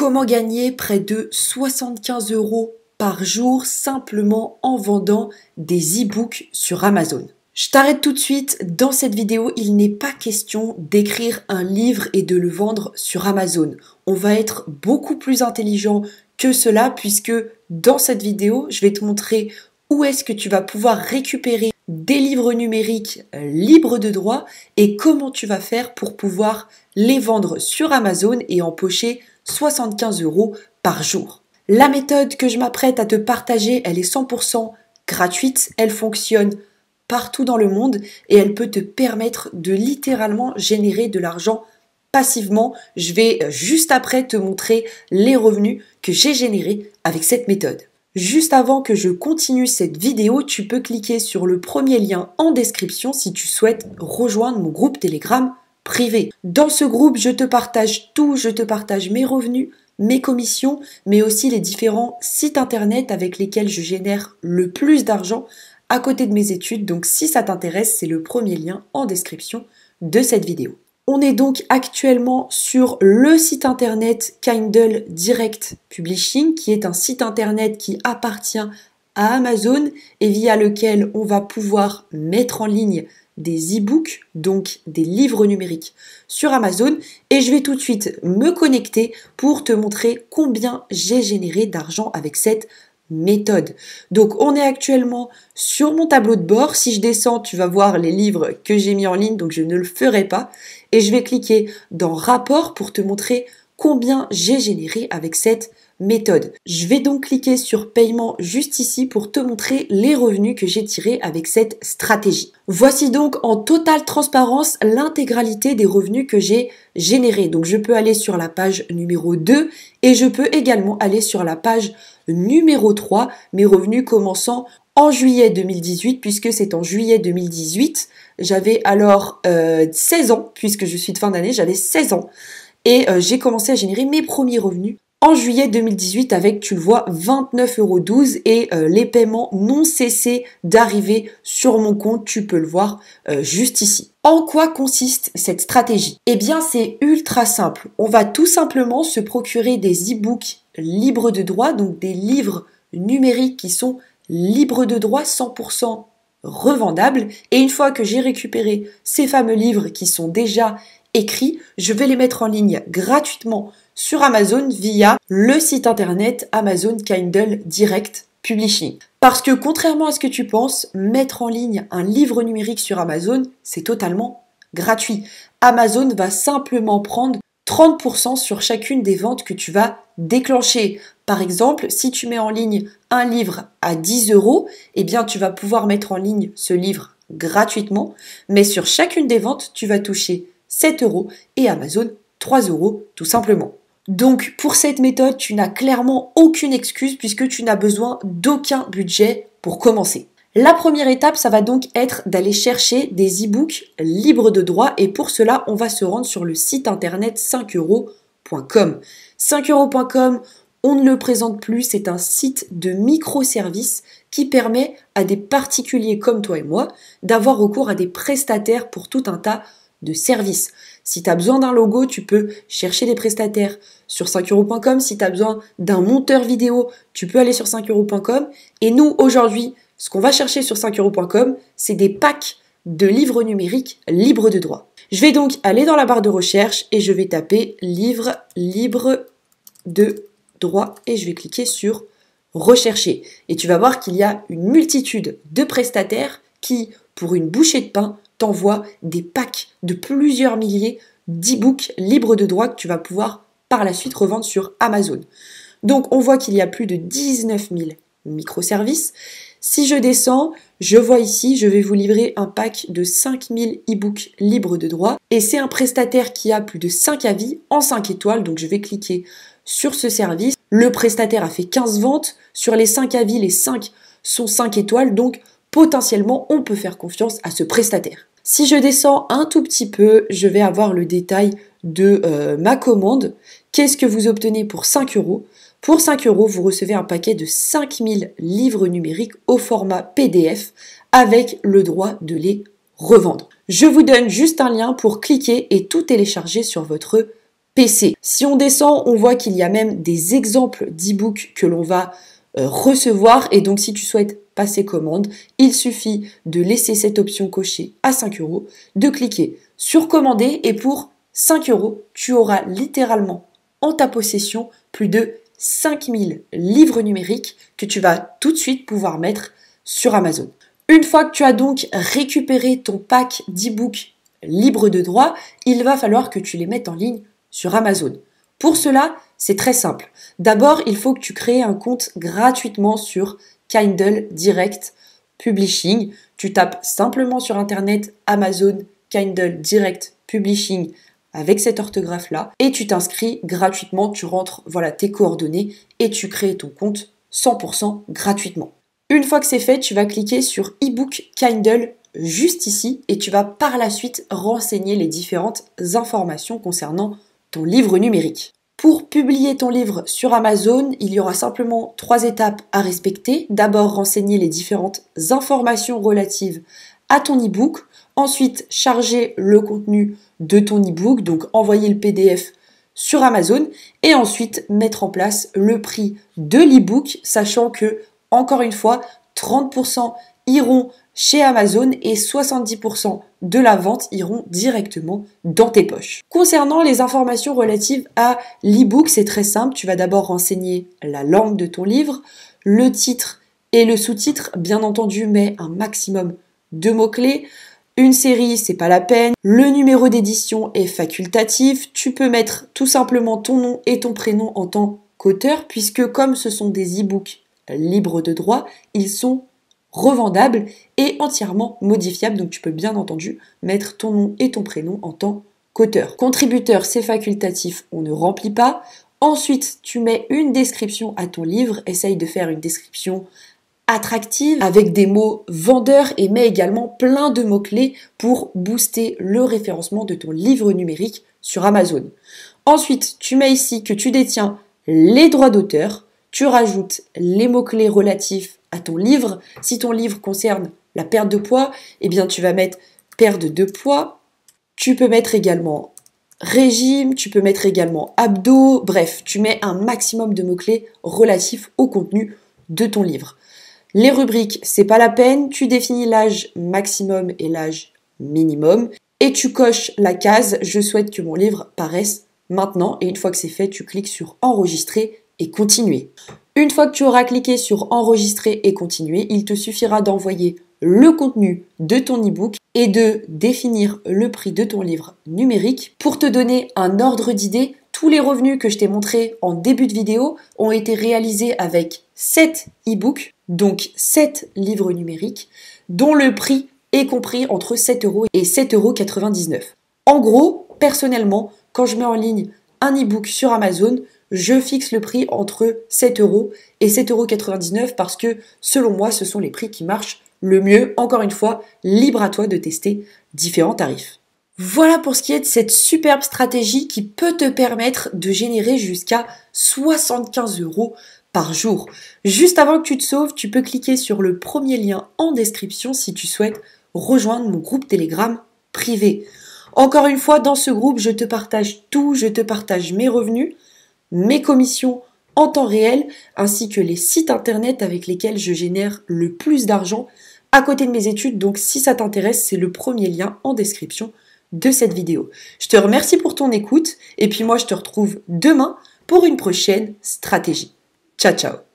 Comment gagner près de 75 € par jour simplement en vendant des e-books sur Amazon? Je t'arrête tout de suite. Dans cette vidéo, il n'est pas question d'écrire un livre et de le vendre sur Amazon. On va être beaucoup plus intelligent que cela puisque dans cette vidéo, je vais te montrer où est-ce que tu vas pouvoir récupérer des livres numériques libres de droit et comment tu vas faire pour pouvoir les vendre sur Amazon et empocher 75 € par jour. La méthode que je m'apprête à te partager, elle est 100% gratuite, elle fonctionne partout dans le monde et elle peut te permettre de littéralement générer de l'argent passivement. Je vais juste après te montrer les revenus que j'ai générés avec cette méthode. Juste avant que je continue cette vidéo, tu peux cliquer sur le premier lien en description si tu souhaites rejoindre mon groupe Telegram privé. Dans ce groupe, je te partage tout, je te partage mes revenus, mes commissions, mais aussi les différents sites internet avec lesquels je génère le plus d'argent à côté de mes études. Donc si ça t'intéresse, c'est le premier lien en description de cette vidéo. On est donc actuellement sur le site internet Kindle Direct Publishing, qui est un site internet qui appartient à Amazon et via lequel on va pouvoir mettre en ligne des e-books, donc des livres numériques sur Amazon. Et je vais tout de suite me connecter pour te montrer combien j'ai généré d'argent avec cette méthode. Donc on est actuellement sur mon tableau de bord. Si je descends, tu vas voir les livres que j'ai mis en ligne, donc je ne le ferai pas. Et je vais cliquer dans rapport pour te montrer combien j'ai généré avec cette méthode. Je vais donc cliquer sur paiement juste ici pour te montrer les revenus que j'ai tirés avec cette stratégie. Voici donc en totale transparence l'intégralité des revenus que j'ai générés. Donc je peux aller sur la page numéro 2 et je peux également aller sur la page numéro 3, mes revenus commençant en juillet 2018, puisque c'est en juillet 2018. J'avais alors 16 ans, puisque je suis de fin d'année, j'avais 16 ans. Et j'ai commencé à générer mes premiers revenus en juillet 2018 avec, tu le vois, 29,12 € et les paiements n'ont cessé d'arriver sur mon compte, tu peux le voir juste ici. En quoi consiste cette stratégie? Eh bien, c'est ultra simple. On va tout simplement se procurer des e-books libres de droit, donc des livres numériques qui sont libres de droit, 100% revendables. Et une fois que j'ai récupéré ces fameux livres qui sont déjà écrits, je vais les mettre en ligne gratuitement sur Amazon via le site internet Amazon Kindle Direct Publishing. Parce que contrairement à ce que tu penses, mettre en ligne un livre numérique sur Amazon, c'est totalement gratuit. Amazon va simplement prendre 30% sur chacune des ventes que tu vas déclencher. Par exemple, si tu mets en ligne un livre à 10 €, eh bien tu vas pouvoir mettre en ligne ce livre gratuitement, mais sur chacune des ventes, tu vas toucher 7 € et Amazon 3 € tout simplement. Donc pour cette méthode, tu n'as clairement aucune excuse puisque tu n'as besoin d'aucun budget pour commencer. La première étape, ça va donc être d'aller chercher des e-books libres de droit et pour cela, on va se rendre sur le site internet 5euros.com. 5euros.com, on ne le présente plus, c'est un site de microservices qui permet à des particuliers comme toi et moi d'avoir recours à des prestataires pour tout un tas de services. Si tu as besoin d'un logo, tu peux chercher des prestataires sur 5euros.com. Si tu as besoin d'un monteur vidéo, tu peux aller sur 5euros.com. Et nous, aujourd'hui, ce qu'on va chercher sur 5euros.com, c'est des packs de livres numériques libres de droit. Je vais donc aller dans la barre de recherche et je vais taper livres libres de droit et je vais cliquer sur rechercher. Et tu vas voir qu'il y a une multitude de prestataires qui, pour une bouchée de pain, t'envoient des packs de plusieurs milliers d'e-books libres de droit que tu vas pouvoir par la suite revendre sur Amazon. Donc on voit qu'il y a plus de 19 000 microservices. Si je descends, je vois ici, je vais vous livrer un pack de 5000 e-books libres de droit. Et c'est un prestataire qui a plus de 5 avis en 5 étoiles. Donc je vais cliquer sur ce service. Le prestataire a fait 15 ventes. Sur les 5 avis, les 5 sont 5 étoiles. Donc potentiellement, on peut faire confiance à ce prestataire. Si je descends un tout petit peu, je vais avoir le détail de ma commande. Qu'est-ce que vous obtenez pour 5 €? Pour 5 €, vous recevez un paquet de 5000 livres numériques au format PDF avec le droit de les revendre. Je vous donne juste un lien pour cliquer et tout télécharger sur votre PC. Si on descend, on voit qu'il y a même des exemples d'e-books que l'on va recevoir. Et donc, si tu souhaites passer commande, il suffit de laisser cette option cochée à 5 €, de cliquer sur commander et pour 5 €, tu auras littéralement en ta possession plus de 5000 livres numériques que tu vas tout de suite pouvoir mettre sur Amazon. Une fois que tu as donc récupéré ton pack d'e-books libres de droit, il va falloir que tu les mettes en ligne sur Amazon. Pour cela, c'est très simple. D'abord, il faut que tu crées un compte gratuitement sur Kindle Direct Publishing. Tu tapes simplement sur Internet Amazon Kindle Direct Publishing avec cette orthographe-là et tu t'inscris gratuitement. Tu rentres tes coordonnées et tu crées ton compte 100% gratuitement. Une fois que c'est fait, tu vas cliquer sur e-book Kindle juste ici et tu vas par la suite renseigner les différentes informations concernant ton livre numérique. Pour publier ton livre sur Amazon, il y aura simplement 3 étapes à respecter. D'abord, renseigner les différentes informations relatives à ton e-book. Ensuite, charger le contenu de ton e-book, donc envoyer le PDF sur Amazon. Et ensuite, mettre en place le prix de l'e-book, sachant que, encore une fois, 30% iront chez Amazon et 70% de la vente iront directement dans tes poches. Concernant les informations relatives à l'e-book, c'est très simple. Tu vas d'abord renseigner la langue de ton livre, le titre et le sous-titre. Bien entendu, mets un maximum de mots-clés. Une série, c'est pas la peine. Le numéro d'édition est facultatif. Tu peux mettre tout simplement ton nom et ton prénom en tant qu'auteur, puisque comme ce sont des e-books libres de droit, ils sont revendables et entièrement modifiables. Donc tu peux bien entendu mettre ton nom et ton prénom en tant qu'auteur. Contributeur, c'est facultatif, on ne remplit pas. Ensuite, tu mets une description à ton livre. Essaye de faire une description attractive avec des mots vendeurs et mets également plein de mots-clés pour booster le référencement de ton livre numérique sur Amazon. Ensuite, tu mets ici que tu détiens les droits d'auteur. Tu rajoutes les mots-clés relatifs à ton livre. Si ton livre concerne la perte de poids, eh bien tu vas mettre perte de poids. Tu peux mettre également régime, tu peux mettre également abdos. Bref, tu mets un maximum de mots-clés relatifs au contenu de ton livre. Les rubriques, c'est pas la peine. Tu définis l'âge maximum et l'âge minimum. Et tu coches la case « Je souhaite que mon livre paraisse maintenant ». Et une fois que c'est fait, tu cliques sur « Enregistrer » et continuer. Une fois que tu auras cliqué sur enregistrer et continuer, il te suffira d'envoyer le contenu de ton e-book et de définir le prix de ton livre numérique. Pour te donner un ordre d'idée, tous les revenus que je t'ai montrés en début de vidéo ont été réalisés avec 7 e-books, donc 7 livres numériques, dont le prix est compris entre 7 € et 7,99 €. En gros, personnellement, quand je mets en ligne un e-book sur Amazon, je fixe le prix entre 7 € et 7,99 € parce que, selon moi, ce sont les prix qui marchent le mieux. Encore une fois, libre à toi de tester différents tarifs. Voilà pour ce qui est de cette superbe stratégie qui peut te permettre de générer jusqu'à 75 € par jour. Juste avant que tu te sauves, tu peux cliquer sur le premier lien en description si tu souhaites rejoindre mon groupe Telegram privé. Encore une fois, dans ce groupe, je te partage tout, je te partage mes revenus, mes commissions en temps réel, ainsi que les sites internet avec lesquels je génère le plus d'argent à côté de mes études. Donc si ça t'intéresse, c'est le premier lien en description de cette vidéo. Je te remercie pour ton écoute et puis moi je te retrouve demain pour une prochaine stratégie. Ciao ciao.